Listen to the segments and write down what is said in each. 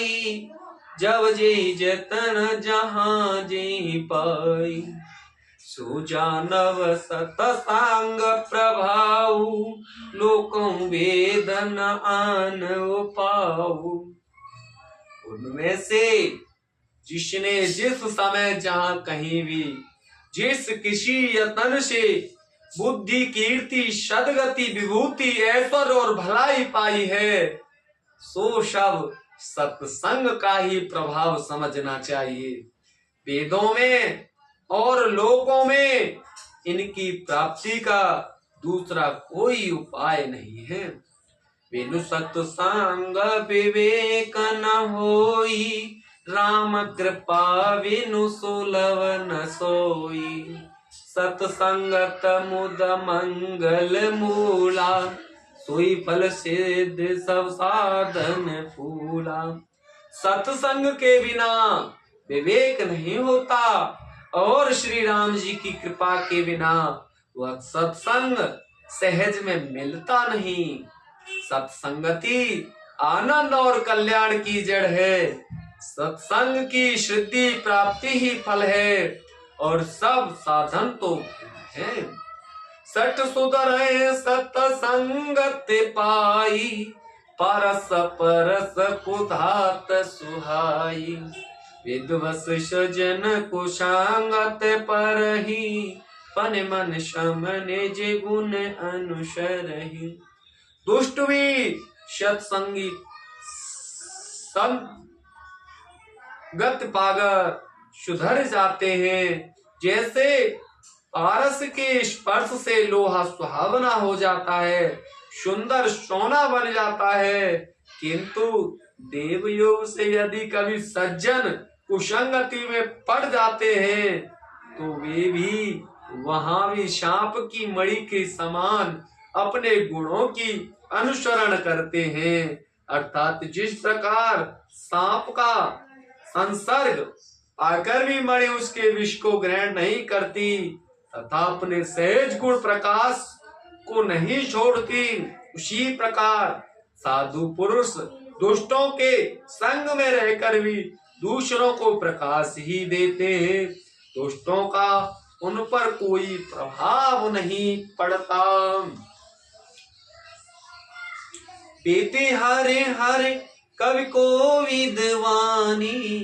आई, जब जे जतन जहाँ जे पाई। सो जानव सतसंग प्रभाव, लोकों वेदन आन पाऊ। उनमें से जिसने जिस समय जहाँ कहीं भी जिस किसी यतन से बुद्धि कीर्ति सदगति विभूति ऐश्वर्य और भलाई पाई है, सो सब सत्संग का ही प्रभाव समझना चाहिए। वेदों में और लोकों में इनकी प्राप्ति का दूसरा कोई उपाय नहीं है। बिनु सत्संग विवेक न होई, राम कृपा बिनु सुलभ न सोई। सत्संगत मुद मंगल मूला, सोई फल सिद्ध सब साधन फूला। सत्संग के बिना विवेक नहीं होता और श्री राम जी की कृपा के बिना वह सत्संग सहज में मिलता नहीं। सत्संगति आनंद और कल्याण की जड़ है। सत्संग की शुद्धि प्राप्ति ही फल है और सब साधन तो है। सठ सुधर सत्संगत पाई, परस परस कुधात सुहाई। विद्वस सजन कुशांगत परही, पन मन शम निज गुण अनुसरहि। दुष्ट भी सत्संगी संगत पाकर सुधर जाते हैं। जैसे पारस के स्पर्श से लोहा सुहावना हो जाता है, सुंदर सोना बन जाता है, किंतु देवयोग से यदि कभी सज्जन कुसंगति में पड़ जाते हैं तो वे भी वहां भी सांप की मणि के समान अपने गुणों की अनुसरण करते हैं। अर्थात जिस प्रकार सांप का संसर्ग आकर भी मणि उसके विष को ग्रहण नहीं करती तथा अपने सहज गुण प्रकाश को नहीं छोड़ती, उसी प्रकार साधु पुरुष दुष्टों के संग में रहकर भी दूसरों को प्रकाश ही देते हैं। दुष्टों का उन पर कोई प्रभाव नहीं पड़ता। पीते हरे हरे कवि को विद्वानी,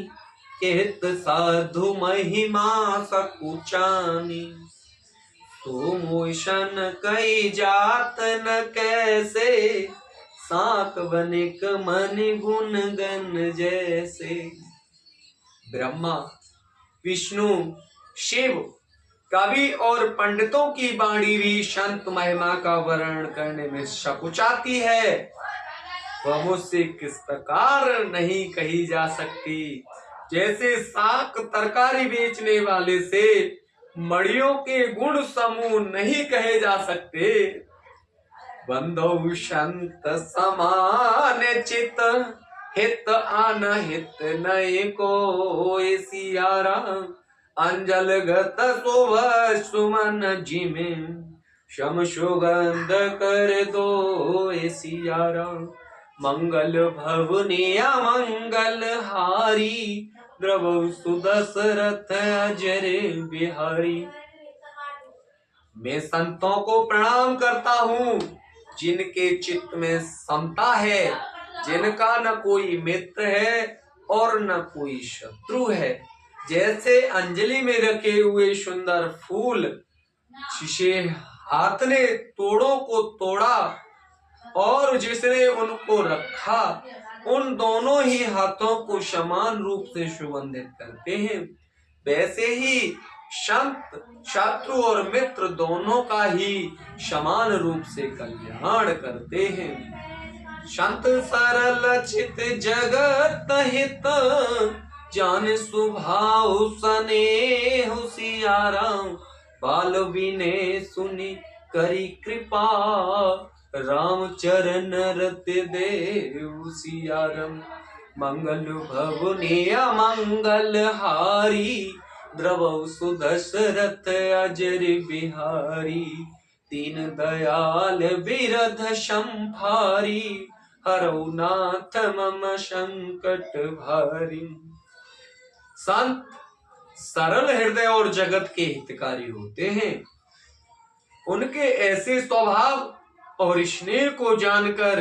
कहत साधु महिमा सकुचानी। तो मोशन कई जात न कैसे, साक बनिक मन गुण गण जैसे। ब्रह्मा विष्णु शिव कवि और पंडितों की वाणी भी संत महिमा का वर्णन करने में सकुचाती है। वह मुझसे किस प्रकार नहीं कही जा सकती। जैसे साक तरकारी बेचने वाले से मड़ियों के गुण समूह नहीं कहे जा सकते। बंधु संत समान चित, हित अनहित नहीं को सियारा। अंजल गत शोभ सुमन जिमे, शम सुगंध कर दो सियारा। मंगल भवनिया मंगल हारी, द्रव सुदशरथ अजर बिहारी। मैं संतों को प्रणाम करता हूँ जिनके चित्त में समता है, जिनका न कोई मित्र है और न कोई शत्रु है। जैसे अंजलि में रखे हुए सुंदर फूल, जिसे हाथ ने तोड़ों को तोड़ा और जिसने उनको रखा, उन दोनों ही हाथों को समान रूप से सुगंधित करते हैं। वैसे ही संत शत्रु और मित्र दोनों का ही समान रूप से कल्याण करते हैं। संत सरल चित जगत हित, जान स्वभाव स्नेह सियारा। बाल विने सुनी करी कृपा, राम चरण रति देव सियारम। मंगल भवनिया मंगल हारी, द्रव सुदशरथ अजर बिहारी। दीन दयाल बिरध संभारी, हरौ नाथ मम संकट भारी। संत सरल हृदय और जगत के हितकारी होते हैं। उनके ऐसे स्वभाव और स्नेह को जानकर